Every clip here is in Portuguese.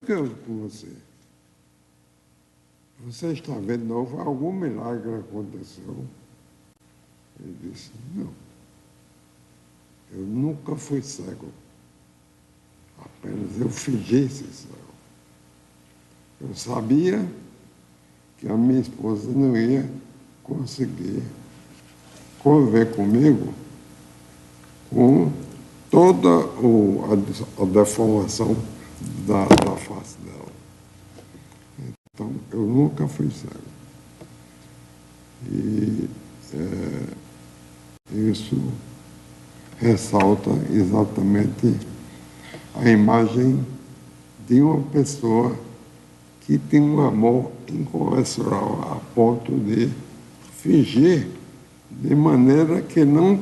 com você. Você está vendo novo? Algum milagre aconteceu? Ele disse, não. Eu nunca fui cego. Apenas eu fingi ser cego. Eu sabia que a minha esposa não ia conseguir conviver comigo com toda a deformação da face dela. Então, eu nunca fui cego. E isso ressalta exatamente a imagem de uma pessoa que tem um amor incomensurável a ponto de fingir de maneira que não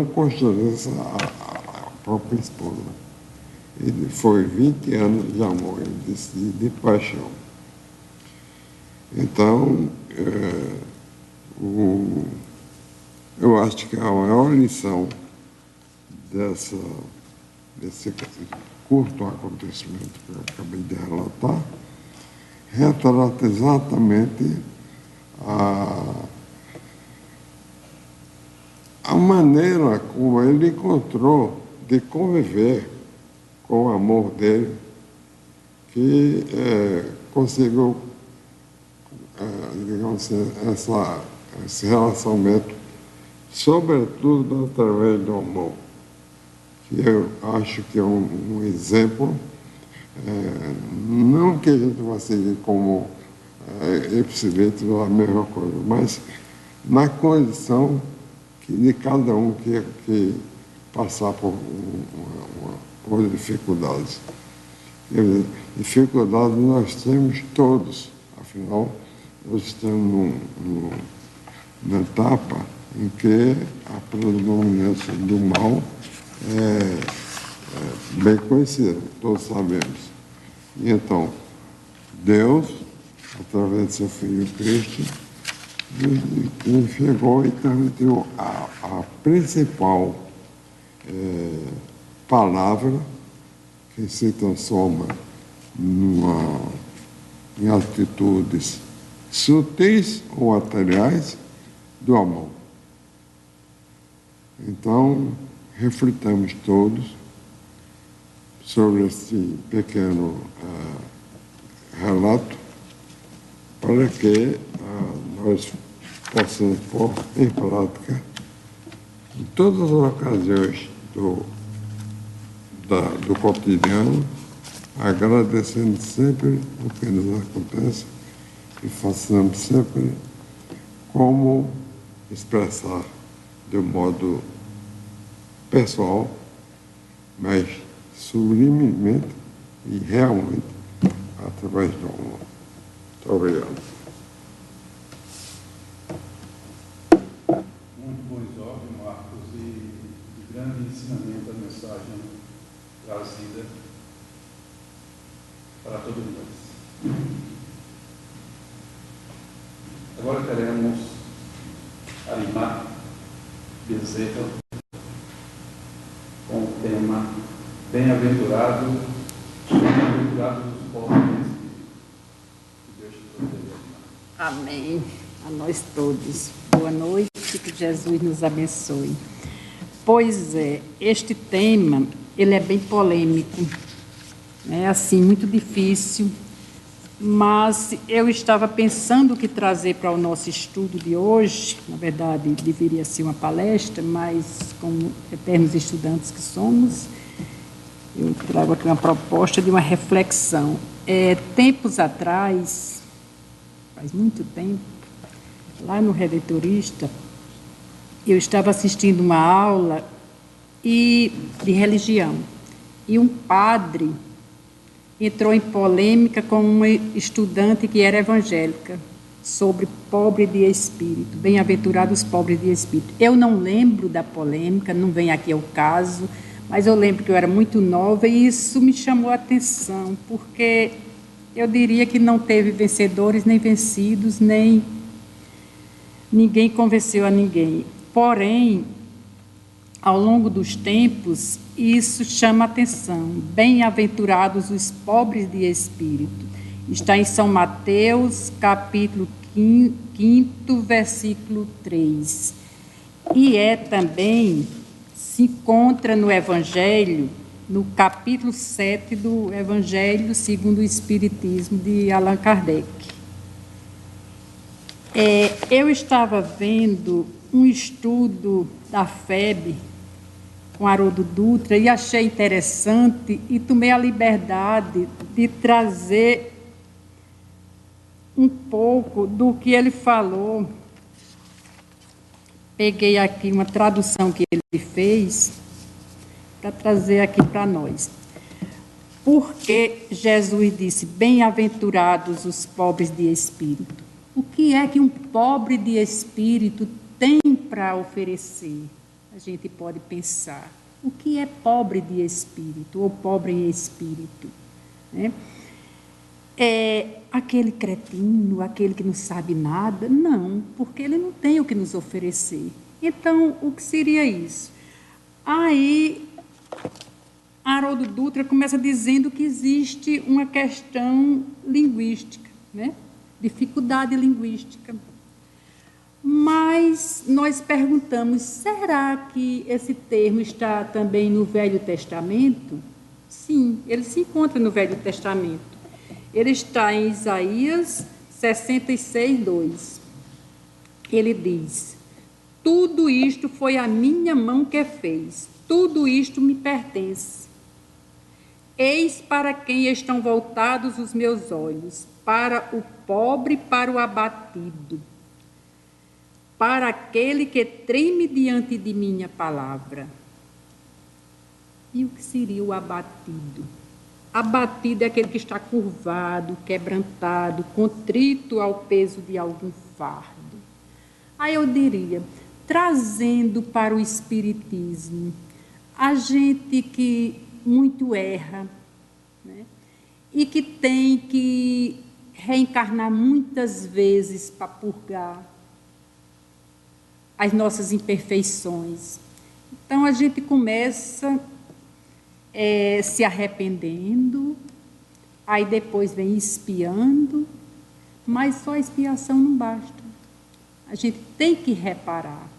constrangeça a própria esposa. Ele foi 20 anos de amor, ele disse, de paixão. Então, eu acho que a maior lição desse curto acontecimento que eu acabei de relatar retrata exatamente a maneira como ele encontrou de conviver com o amor dele, que conseguiu, digamos assim, esse relacionamento, sobretudo através do amor, que eu acho que é um exemplo, não que a gente vá seguir como ipsilite a mesma coisa, mas na condição de cada um que passar por dificuldades. Quer dizer, dificuldades nós temos todos, afinal, nós estamos numa etapa em que a predominância do mal é bem conhecida, todos sabemos. E então, Deus, através de seu Filho Cristo, nos chegou e transmitiu a principal palavra que se transforma em atitudes sutis ou materiais do amor. Então, reflitamos todos sobre esse pequeno relato para que nós possamos pôr em prática em todas as ocasiões do cotidiano, agradecendo sempre o que nos acontece e façamos sempre como expressar de um modo pessoal, mas sublimemente e realmente através do amor. Muito obrigado. Muito bom exórdio, Marcos, e de grande ensinamento a mensagem trazida para todos nós. Agora queremos animar Bezerra com o tema Bem-aventurado dos pobres. Que Deus te proteja. Amém. A nós todos. Boa noite, que Jesus nos abençoe. Pois é, este tema, ele é bem polêmico, é assim, muito difícil, mas eu estava pensando que trazer para o nosso estudo de hoje, na verdade, deveria ser uma palestra, mas como eternos estudantes que somos, eu trago aqui uma proposta de uma reflexão. Tempos atrás, faz muito tempo, lá no Redentorista, eu estava assistindo uma aula de religião, e um padre entrou em polêmica com uma estudante que era evangélica, sobre pobre de espírito, bem-aventurados pobres de espírito. Eu não lembro da polêmica, não vem aqui ao caso, mas eu lembro que eu era muito nova e isso me chamou a atenção, porque eu diria que não teve vencedores nem vencidos, nem ninguém convenceu a ninguém. Porém, ao longo dos tempos, isso chama atenção. Bem-aventurados os pobres de espírito. Está em São Mateus, capítulo 5, versículo 3. E também se encontra no Evangelho, no capítulo 7 do Evangelho segundo o Espiritismo, de Allan Kardec. Eu estava vendo um estudo da FEB com Haroldo Dutra e achei interessante e tomei a liberdade de trazer um pouco do que ele falou. Peguei aqui uma tradução que ele fez para trazer aqui para nós. Porque Jesus disse, bem-aventurados os pobres de espírito. O que é que um pobre de espírito tem para oferecer? A gente pode pensar. O que é pobre de espírito ou pobre em espírito? Né? É aquele cretino, aquele que não sabe nada? Não, porque ele não tem o que nos oferecer. Então, o que seria isso? Aí, Haroldo Dutra começa dizendo que existe uma questão linguística, né? Dificuldade linguística. Mas nós perguntamos, será que esse termo está também no Velho Testamento? Sim, ele se encontra no Velho Testamento. Ele está em Isaías 66, 2. Ele diz, tudo isto foi a minha mão que fez, tudo isto me pertence. Eis para quem estão voltados os meus olhos, para o pobre, para o abatido, para aquele que treme diante de minha palavra. E o que seria o abatido? Abatido é aquele que está curvado, quebrantado, contrito ao peso de algum fardo. Aí eu diria, trazendo para o espiritismo, a gente que muito erra, né? E que tem que reencarnar muitas vezes para purgar as nossas imperfeições. Então, a gente começa se arrependendo, aí depois vem expiando, mas só a expiação não basta. A gente tem que reparar.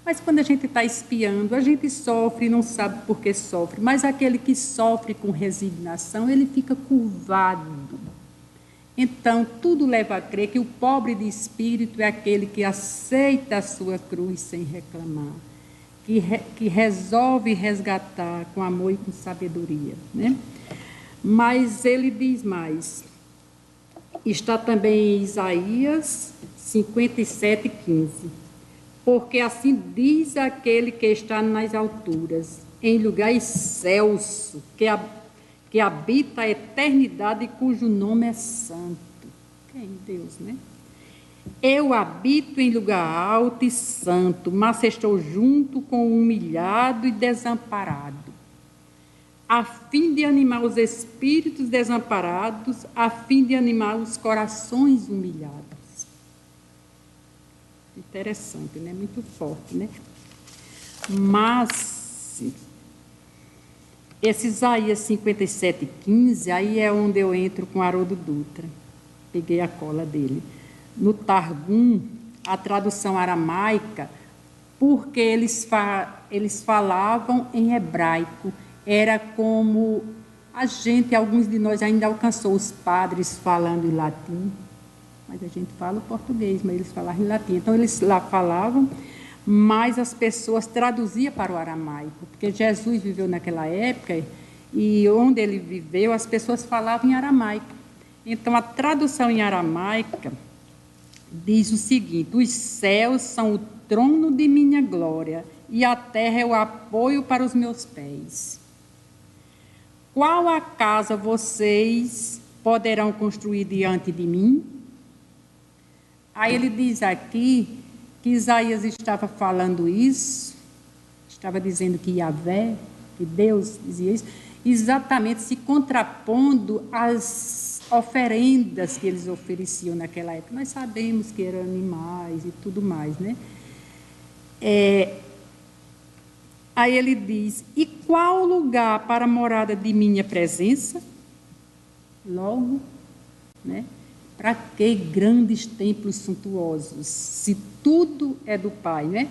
Mas quando a gente está expiando, a gente sofre e não sabe por que sofre. Mas aquele que sofre com resignação, ele fica curvado. Então, tudo leva a crer que o pobre de espírito é aquele que aceita a sua cruz sem reclamar, que resolve resgatar com amor e com sabedoria, né? Mas ele diz mais. Está também em Isaías 57, 15. Porque assim diz aquele que está nas alturas, em lugar excelso, que habita a eternidade e cujo nome é santo. Quem? Deus, né? Eu habito em lugar alto e santo, mas estou junto com o humilhado e desamparado, a fim de animar os espíritos desamparados, a fim de animar os corações humilhados. Interessante, né? Muito forte, né? Mas esse Isaías 57, 15, aí é onde eu entro com Haroldo Dutra. Peguei a cola dele. No Targum, a tradução aramaica, porque eles falavam em hebraico, era como a gente, alguns de nós ainda alcançou os padres falando em latim, mas a gente fala o português, mas eles falavam em latim. Então, eles lá falavam, mas as pessoas traduziam para o aramaico, porque Jesus viveu naquela época e onde ele viveu, as pessoas falavam em aramaico. Então, a tradução em aramaica diz o seguinte: os céus são o trono de minha glória e a terra é o apoio para os meus pés. Qual a casa vocês poderão construir diante de mim? Aí ele diz aqui que Isaías estava falando isso, estava dizendo que Yahvé, que Deus dizia isso, exatamente se contrapondo às oferendas que eles ofereciam naquela época. Nós sabemos que eram animais e tudo mais, né? Aí ele diz: e qual o lugar para a morada de minha presença? Logo, né? Para que grandes templos suntuosos, se tudo é do Pai, né?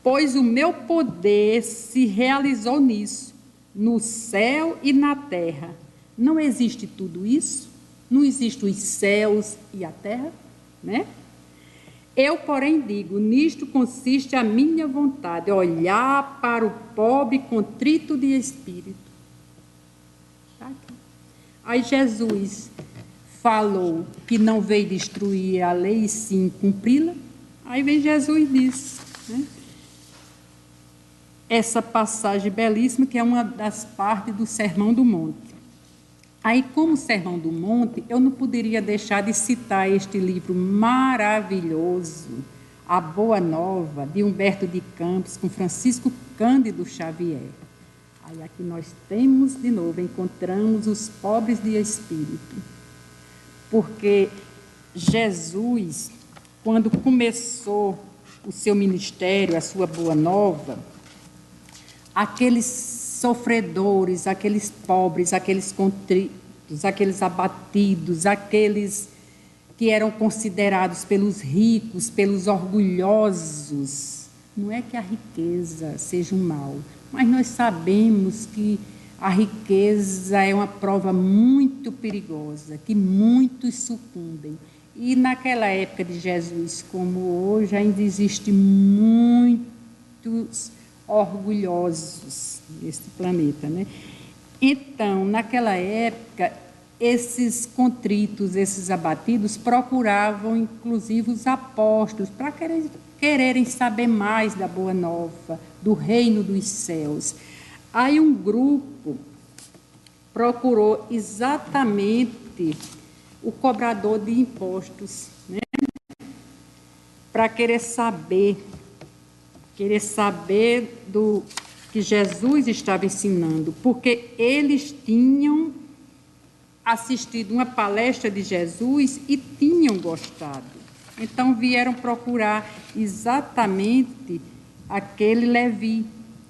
Pois o meu poder se realizou nisso, no céu e na terra. Não existe tudo isso? Não existem os céus e a terra, né? Eu, porém, digo, nisto consiste a minha vontade, olhar para o pobre contrito de espírito. Tá aqui. Aí Jesus falou que não veio destruir a lei e sim cumpri-la. Aí vem Jesus e diz, né? Essa passagem belíssima, que é uma das partes do Sermão do Monte. Aí, como Sermão do Monte, eu não poderia deixar de citar este livro maravilhoso, A Boa Nova, de Humberto de Campos, com Francisco Cândido Xavier. Aí aqui nós temos, de novo, encontramos os pobres de espírito. Porque Jesus, quando começou o seu ministério, a sua Boa Nova, aqueles sofredores, aqueles pobres, aqueles contritos, aqueles abatidos, aqueles que eram considerados pelos ricos, pelos orgulhosos. Não é que a riqueza seja um mal, mas nós sabemos que a riqueza é uma prova muito perigosa, que muitos sucumbem. E naquela época de Jesus, como hoje, ainda existem muitos orgulhosos nesse planeta, né? Então, naquela época, esses contritos, esses abatidos, procuravam, inclusive, os apóstolos, para quererem saber mais da Boa Nova, do reino dos céus. Aí um grupo procurou exatamente o cobrador de impostos, né? Para querer saber do que Jesus estava ensinando, porque eles tinham assistido uma palestra de Jesus e tinham gostado. Então vieram procurar exatamente aquele Levi.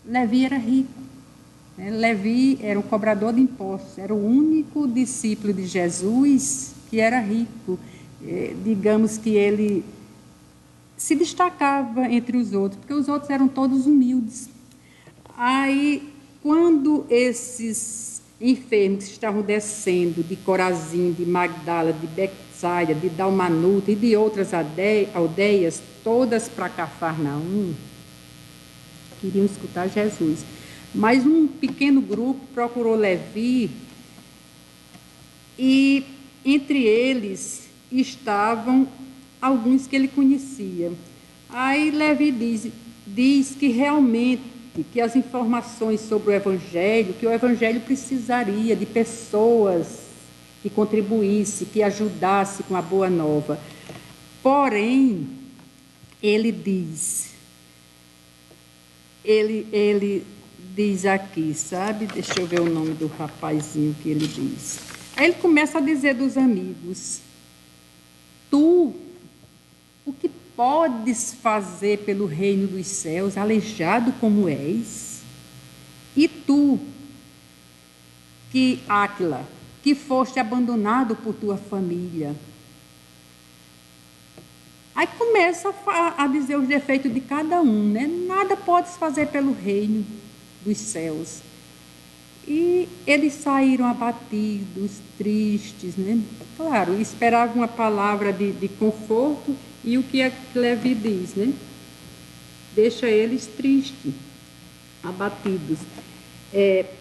Levi era rico, né? Levi era um cobrador de impostos, era o único discípulo de Jesus que era rico. Digamos que ele se destacava entre os outros, porque os outros eram todos humildes. Aí, quando esses enfermos estavam descendo de Corazim, de Magdala, de Betsaida, de Dalmanuta e de outras aldeias, todas para Cafarnaum, queriam escutar Jesus. Mas um pequeno grupo procurou Levi e entre eles estavam alguns que ele conhecia. Aí Levi diz que realmente que as informações sobre o Evangelho, que o Evangelho precisaria de pessoas que contribuíssem, que ajudassem com a Boa Nova. Porém, ele diz aqui, sabe? Deixa eu ver o nome do rapazinho que ele diz. Aí ele começa a dizer dos amigos: tu, o que podes fazer pelo reino dos céus, aleijado como és? E tu, Áquila, que foste abandonado por tua família. Aí começa a dizer os defeitos de cada um, né? Nada podes fazer pelo reino dos céus. E eles saíram abatidos, tristes, né? Claro, esperavam uma palavra de conforto, e o que a Levi diz, né? Deixa eles tristes, abatidos.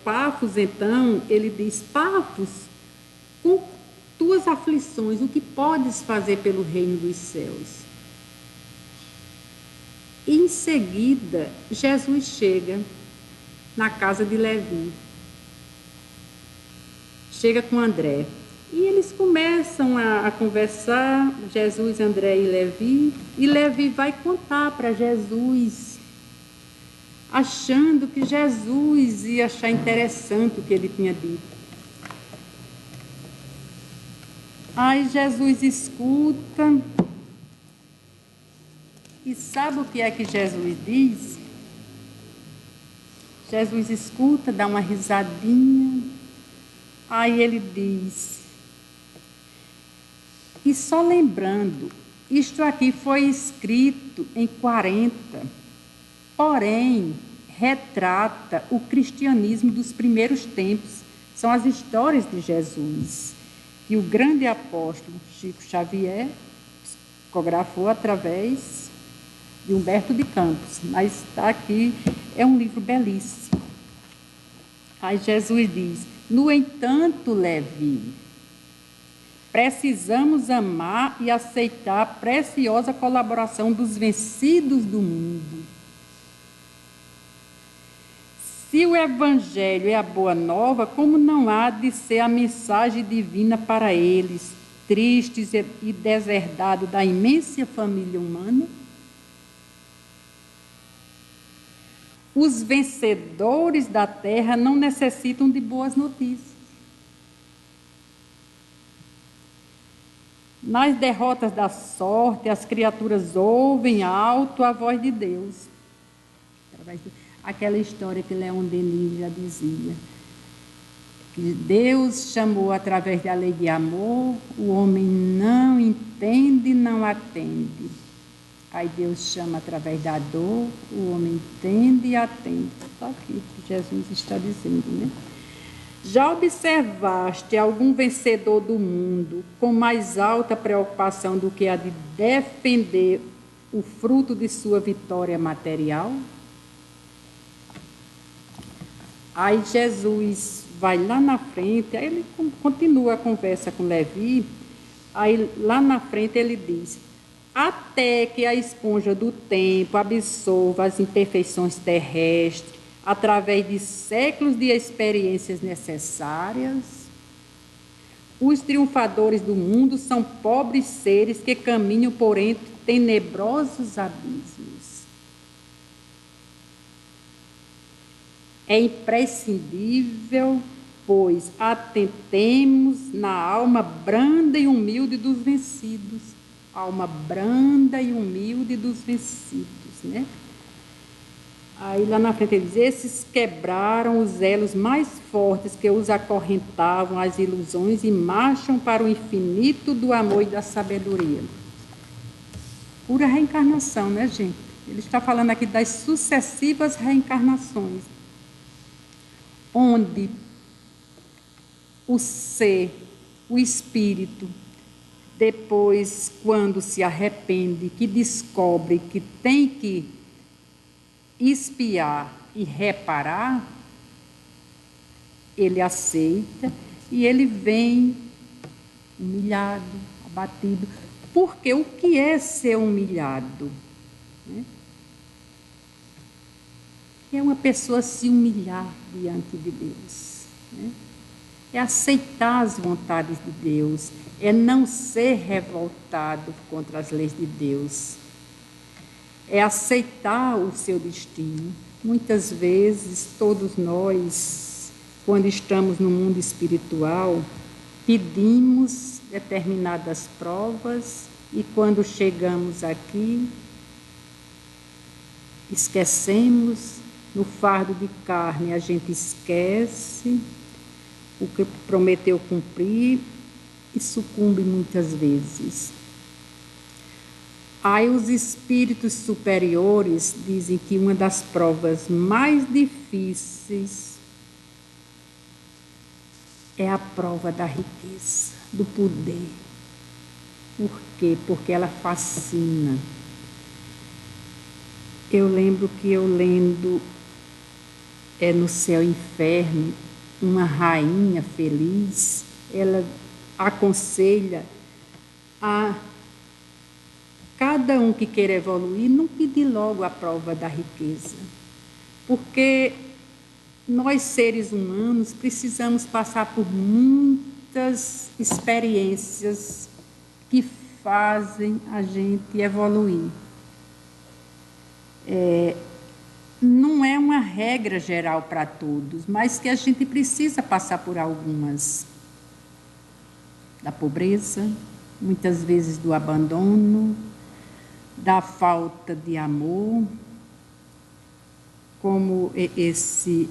Pafos, então, ele diz: Pafos, com tuas aflições, o que podes fazer pelo reino dos céus? E em seguida, Jesus chega na casa de Levi. Chega com André. E eles começam a conversar, Jesus, André e Levi vai contar para Jesus, achando que Jesus ia achar interessante o que ele tinha dito. Aí Jesus escuta, e sabe o que é que Jesus diz? Jesus escuta, dá uma risadinha, aí ele diz, e só lembrando, isto aqui foi escrito em 40, porém, retrata o cristianismo dos primeiros tempos. São as histórias de Jesus, que o grande apóstolo Chico Xavier psicografou através de Humberto de Campos. Mas está aqui, é um livro belíssimo. Aí Jesus diz, no entanto, Levi, precisamos amar e aceitar a preciosa colaboração dos vencidos do mundo. Se o Evangelho é a boa nova, como não há de ser a mensagem divina para eles, tristes e deserdados da imensa família humana? Os vencedores da terra não necessitam de boas notícias. Nas derrotas da sorte, as criaturas ouvem alto a voz de Deus. Aquela história que Leon Denis já dizia, que Deus chamou através da lei de amor, o homem não entende, não atende. Aí Deus chama através da dor, o homem entende e atende. Só aqui que Jesus está dizendo, né? Já observaste algum vencedor do mundo com mais alta preocupação do que a de defender o fruto de sua vitória material? Aí Jesus vai lá na frente, aí ele continua a conversa com Levi, aí lá na frente ele diz, até que a esponja do tempo absorva as imperfeições terrestres, através de séculos de experiências necessárias, os triunfadores do mundo são pobres seres que caminham por entre tenebrosos abismos. É imprescindível, pois, atentemos na alma branda e humilde dos vencidos. Alma branda e humilde dos vencidos, né? Aí lá na frente ele diz, esses quebraram os elos mais fortes que os acorrentavam às ilusões e marcham para o infinito do amor e da sabedoria. Pura reencarnação, né, gente? Ele está falando aqui das sucessivas reencarnações, onde o ser, o espírito, depois, quando se arrepende, que descobre que tem que expiar e reparar, ele aceita e ele vem humilhado, abatido. Porque o que é ser humilhado? Né? É uma pessoa se humilhar diante de Deus. Né? É aceitar as vontades de Deus, é não ser revoltado contra as leis de Deus, é aceitar o seu destino. Muitas vezes, todos nós, quando estamos no mundo espiritual, pedimos determinadas provas e quando chegamos aqui, esquecemos, no fardo de carne a gente esquece o que prometeu cumprir e sucumbe muitas vezes. Aí os espíritos superiores dizem que uma das provas mais difíceis é a prova da riqueza, do poder. Por quê? Porque ela fascina. Eu lembro que eu lendo No Céu e Inferno, uma rainha feliz, ela aconselha a cada um que queira evoluir, não pedir logo a prova da riqueza, porque nós, seres humanos, precisamos passar por muitas experiências que fazem a gente evoluir. Não é uma regra geral para todos, mas que a gente precisa passar por algumas. Da pobreza, muitas vezes do abandono, da falta de amor, como esse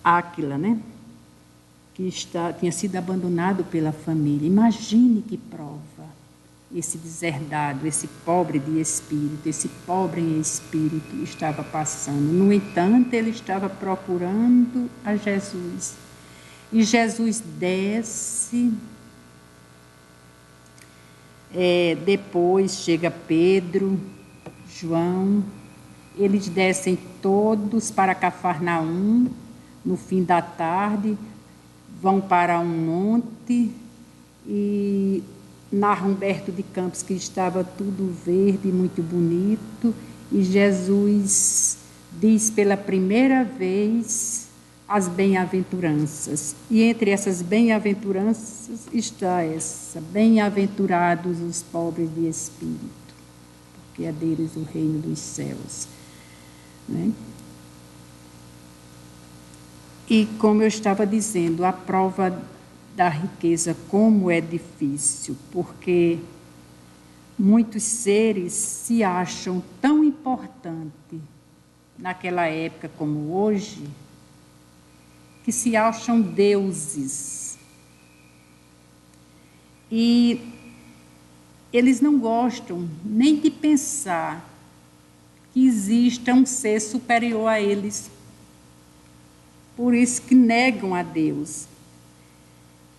Áquila, né? Que tinha sido abandonado pela família. Imagine que prova esse deserdado, esse pobre de espírito, esse pobre em espírito estava passando. No entanto, ele estava procurando a Jesus. E Jesus desce. Depois chega Pedro, João. Eles descem todos para Cafarnaum, no fim da tarde, vão para um monte e narra Humberto de Campos que estava tudo verde, muito bonito, e Jesus diz pela primeira vez as bem-aventuranças. E entre essas bem-aventuranças está essa: bem-aventurados os pobres de espírito, porque é deles o reino dos céus. Né? E como eu estava dizendo, a prova da riqueza, como é difícil, porque muitos seres se acham tão importantes naquela época como hoje, que se acham deuses. E eles não gostam nem de pensar que exista um ser superior a eles. Por isso que negam a Deus.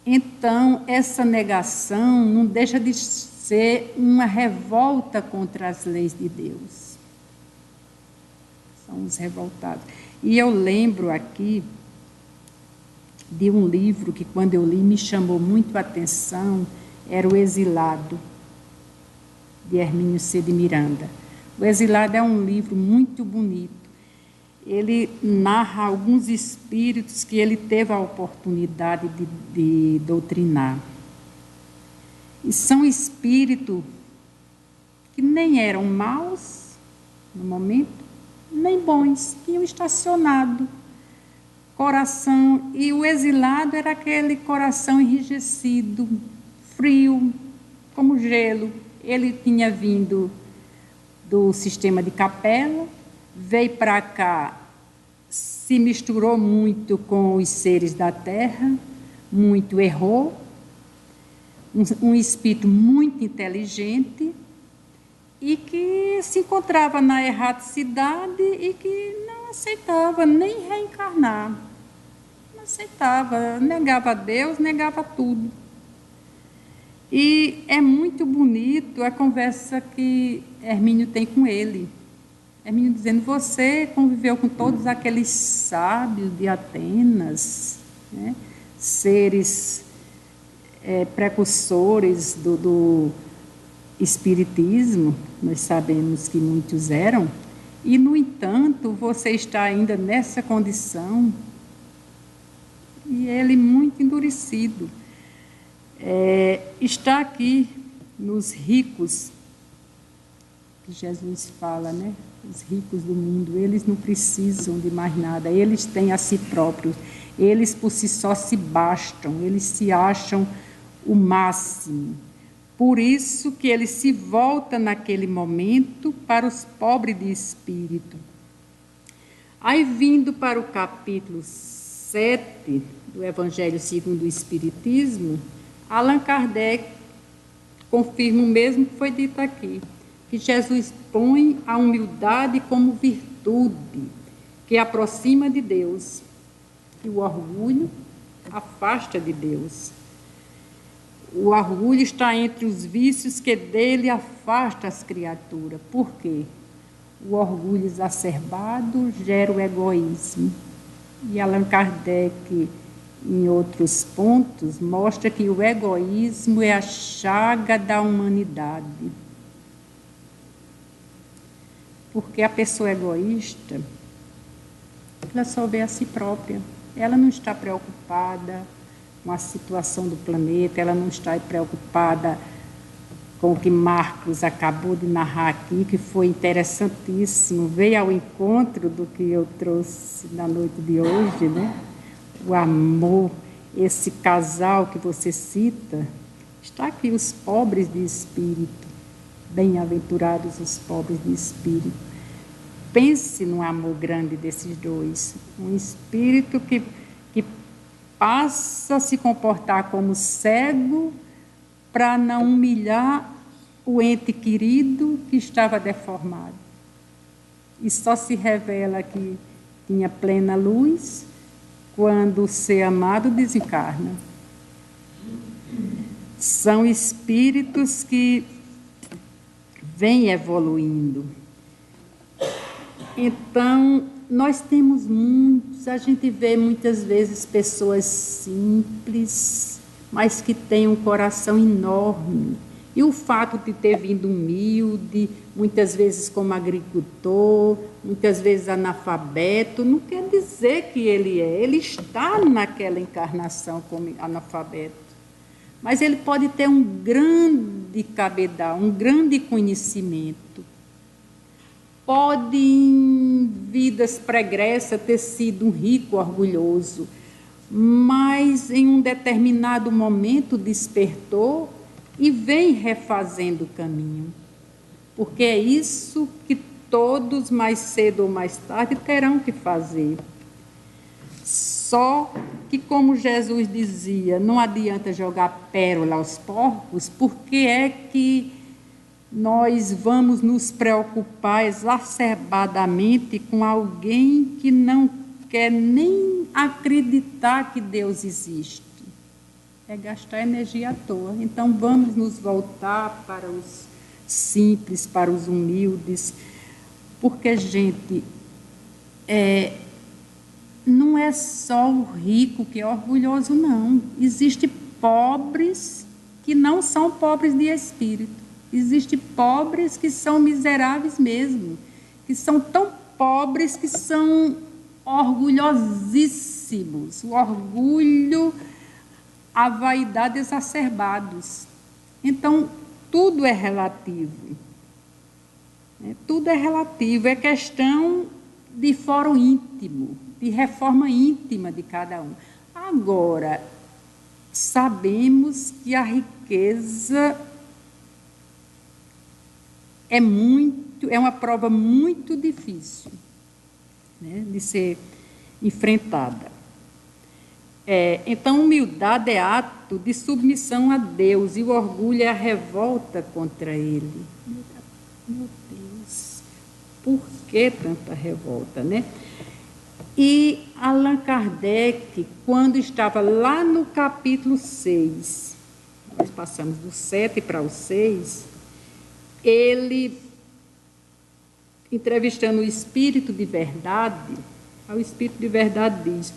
Então, essa negação não deixa de ser uma revolta contra as leis de Deus. São os revoltados. E eu lembro aqui de um livro que, quando eu li, me chamou muito a atenção, era O Exilado, de Hermínio C. de Miranda. O Exilado é um livro muito bonito. Ele narra alguns espíritos que ele teve a oportunidade de doutrinar. E são espíritos que nem eram maus no momento, nem bons, tinham estacionado. Coração, e o exilado era aquele coração enrijecido, frio, como gelo. Ele tinha vindo do sistema de Capela, veio para cá, se misturou muito com os seres da terra, muito errou, um espírito muito inteligente e que se encontrava na erraticidade e que não aceitava nem reencarnar. Não aceitava, negava a Deus, negava tudo. E é muito bonito a conversa que Hermínio tem com ele. Hermínio dizendo: você conviveu com todos aqueles sábios de Atenas, né? Seres precursores do espiritismo, nós sabemos que muitos eram, e, no entanto, você está ainda nessa condição. E ele, muito endurecido, está aqui nos ricos, que Jesus fala, né? Os ricos do mundo, eles não precisam de mais nada, eles têm a si próprios, eles por si só se bastam, eles se acham o máximo. Por isso que ele se volta naquele momento para os pobres de espírito. Aí, vindo para o capítulo 7 do Evangelho segundo o Espiritismo, Allan Kardec confirma o mesmo que foi dito aqui, que Jesus põe a humildade como virtude que aproxima de Deus, e o orgulho afasta de Deus. O orgulho está entre os vícios que dele afasta as criaturas. Por quê? O orgulho exacerbado gera o egoísmo. E Allan Kardec, em outros pontos, mostra que o egoísmo é a chaga da humanidade. Porque a pessoa egoísta, ela só vê a si própria. Ela não está preocupada com a situação do planeta, ela não está preocupada com o que Marcos acabou de narrar aqui, que foi interessantíssimo, veio ao encontro do que eu trouxe na noite de hoje, né? O amor, esse casal que você cita, está aqui, os pobres de espírito, bem-aventurados os pobres de espírito. Pense no amor grande desses dois. Um espírito que passa a se comportar como cego para não humilhar o ente querido que estava deformado. E só se revela que tinha plena luz quando o ser amado desencarna. São espíritos que vêm evoluindo. Então, nós temos muitos, a gente vê muitas vezes pessoas simples, mas que têm um coração enorme. E o fato de ter vindo humilde, muitas vezes como agricultor, muitas vezes analfabeto, não quer dizer que ele está naquela encarnação como analfabeto. Mas ele pode ter um grande cabedal, um grande conhecimento. Pode, em vidas pregressas, ter sido um rico orgulhoso, mas em um determinado momento despertou e vem refazendo o caminho. Porque é isso que todos, mais cedo ou mais tarde, terão que fazer. Só que, como Jesus dizia, não adianta jogar pérola aos porcos, porque é que nós vamos nos preocupar exacerbadamente com alguém que não quer nem acreditar que Deus existe. É gastar energia à toa. Então, vamos nos voltar para os simples, para os humildes, porque, gente, não é só o rico que é orgulhoso, não. Existem pobres que não são pobres de espírito. Existem pobres que são miseráveis mesmo, que são tão pobres que são orgulhosíssimos. O orgulho, a vaidade exacerbados. Então, tudo é relativo. Tudo é relativo, é questão de fórum íntimo, de reforma íntima de cada um. Agora, sabemos que a riqueza é uma prova muito difícil, né, de ser enfrentada. Então, humildade é ato de submissão a Deus e o orgulho é a revolta contra Ele. Meu Deus, por que tanta revolta, né? E Allan Kardec, quando estava lá no capítulo 6, nós passamos do 7 para o 6, ele, entrevistando o Espírito de Verdade, o Espírito de Verdade diz: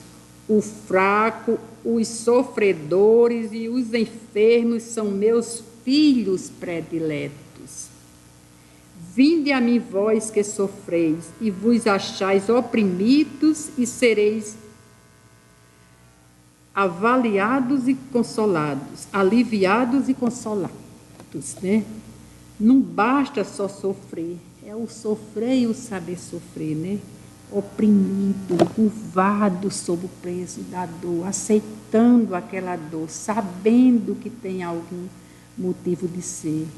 o fraco, os sofredores e os enfermos são meus filhos prediletos. Vinde a mim, vós que sofreis, e vos achais oprimidos, e sereis avaliados e consolados, aliviados e consolados, né? Não basta só sofrer, é o sofrer e o saber sofrer, né? Oprimido, curvado sob o peso da dor, aceitando aquela dor, sabendo que tem algum motivo de ser.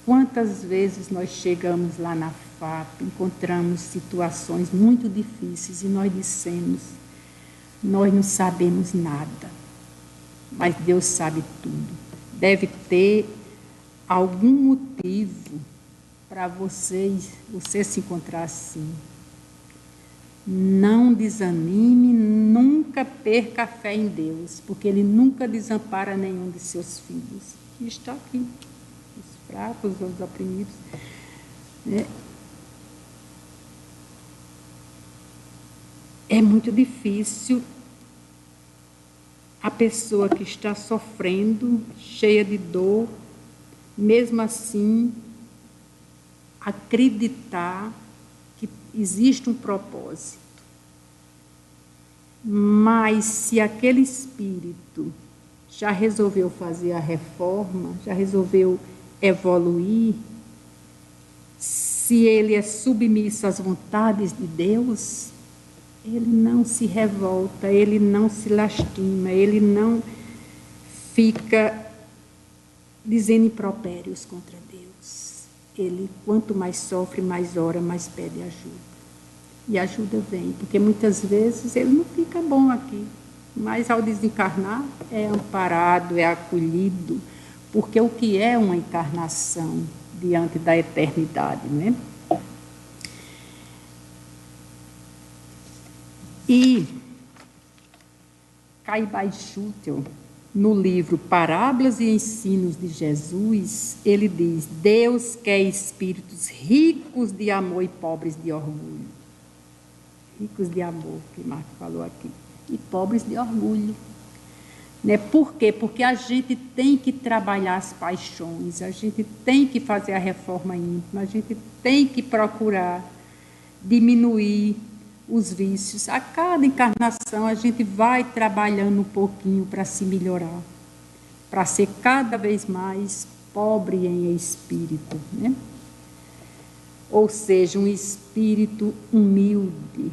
Quantas vezes nós chegamos lá na FAP, encontramos situações muito difíceis e nós dissemos: nós não sabemos nada, mas Deus sabe tudo. Deve ter algum motivo para você se encontrar assim. Não desanime, nunca perca a fé em Deus, porque Ele nunca desampara nenhum de seus filhos. E está aqui, os fracos, os oprimidos, né? É muito difícil a pessoa que está sofrendo, cheia de dor, mesmo assim, acreditar que existe um propósito. Mas se aquele espírito já resolveu fazer a reforma, já resolveu evoluir, se ele é submisso às vontades de Deus, ele não se revolta, ele não se lastima, ele não fica dizendo impropérios contra Deus. Ele, quanto mais sofre, mais ora, mais pede ajuda. E a ajuda vem, porque muitas vezes ele não fica bom aqui, mas ao desencarnar é amparado, é acolhido, porque o que é uma encarnação diante da eternidade, né? E Caibai Schutel, no livro Parábolas e Ensinos de Jesus, ele diz: Deus quer espíritos ricos de amor e pobres de orgulho. Ricos de amor, que Marco falou aqui, e pobres de orgulho. Né? Por quê? Porque a gente tem que trabalhar as paixões, a gente tem que fazer a reforma íntima, a gente tem que procurar diminuir os vícios. A cada encarnação a gente vai trabalhando um pouquinho para se melhorar, para ser cada vez mais pobre em espírito, né? Ou seja, um espírito humilde,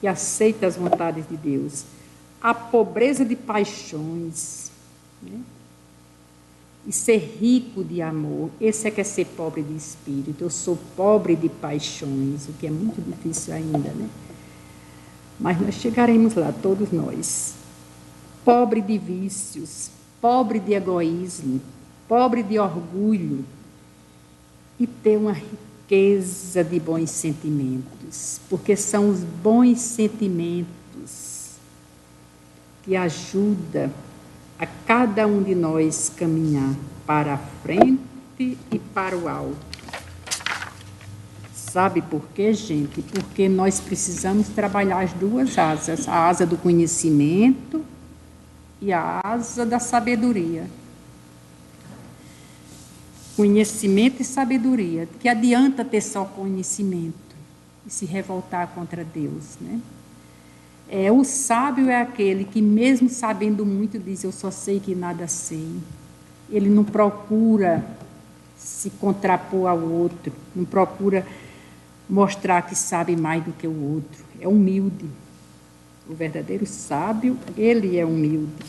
que aceita as vontades de Deus. A pobreza de paixões, né? E ser rico de amor, esse é que é ser pobre de espírito. Eu sou pobre de paixões, o que é muito difícil ainda, né? Mas nós chegaremos lá, todos nós. Pobre de vícios, pobre de egoísmo, pobre de orgulho, e ter uma riqueza de bons sentimentos, porque são os bons sentimentos que ajudam a cada um de nós caminhar para a frente e para o alto. Sabe por quê, gente? Porque nós precisamos trabalhar as duas asas, a asa do conhecimento e a asa da sabedoria. Conhecimento e sabedoria. Que adianta ter só conhecimento e se revoltar contra Deus, né? O sábio é aquele que, mesmo sabendo muito, diz: eu só sei que nada sei. Ele não procura se contrapor ao outro, não procura mostrar que sabe mais do que o outro. É humilde. O verdadeiro sábio, ele é humilde.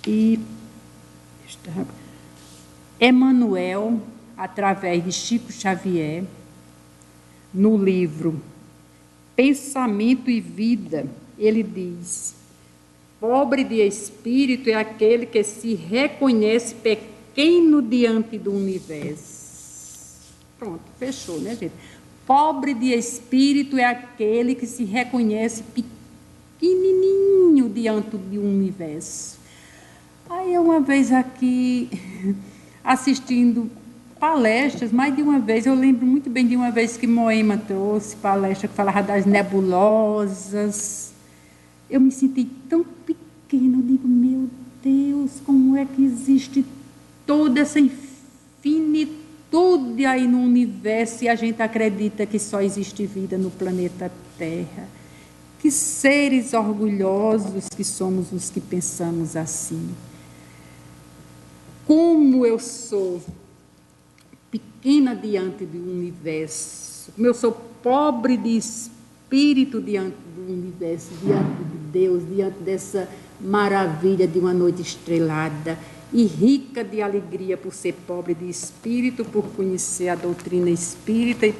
E Emmanuel, através de Chico Xavier, no livro Pensamento e Vida, ele diz: pobre de espírito é aquele que se reconhece pequeno diante do universo. Pronto, fechou, né, gente? Pobre de espírito é aquele que se reconhece pequenininho diante do universo. Aí eu uma vez aqui assistindo palestras, mais de uma vez, eu lembro muito bem de uma vez que Moema trouxe palestra que falava das nebulosas. Eu me senti tão pequena, eu digo: meu Deus, como é que existe toda essa infinitude aí no universo e a gente acredita que só existe vida no planeta Terra? Que seres orgulhosos que somos os que pensamos assim. Como eu sou pequena diante do universo, como eu sou pobre de espírito diante do universo, diante de Deus, diante dessa maravilha de uma noite estrelada, e rica de alegria por ser pobre de espírito, por conhecer a doutrina espírita e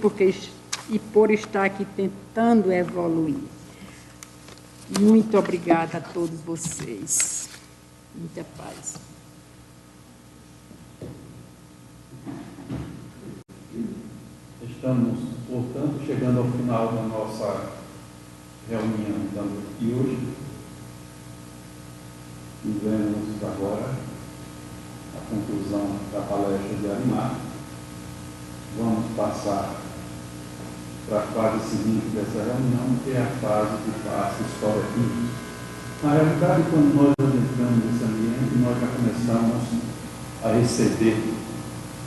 por estar aqui tentando evoluir. Muito obrigada a todos vocês. Muita paz. Estamos, portanto, chegando ao final da nossa reunião da noite de hoje. E vemos agora a conclusão da palestra de Arimar. Vamos passar para a fase seguinte dessa reunião, que é a fase de passe história clínica. Na realidade, quando nós entramos nesse ambiente, nós já começamos a receber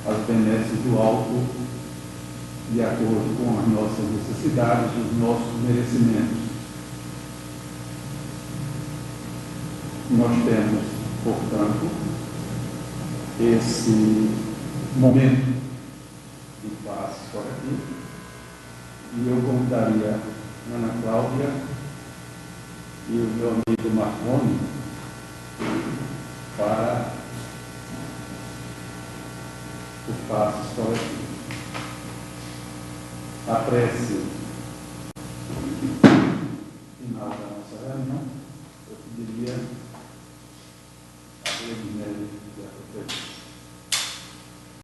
as benesses do alto de acordo com as nossas necessidades, os nossos merecimentos. Nós temos, portanto, esse momento de paz por aqui, e eu convidaria a Ana Cláudia e o meu amigo Marconi para os passos por aqui. A prece pediria a Edneia que a professora.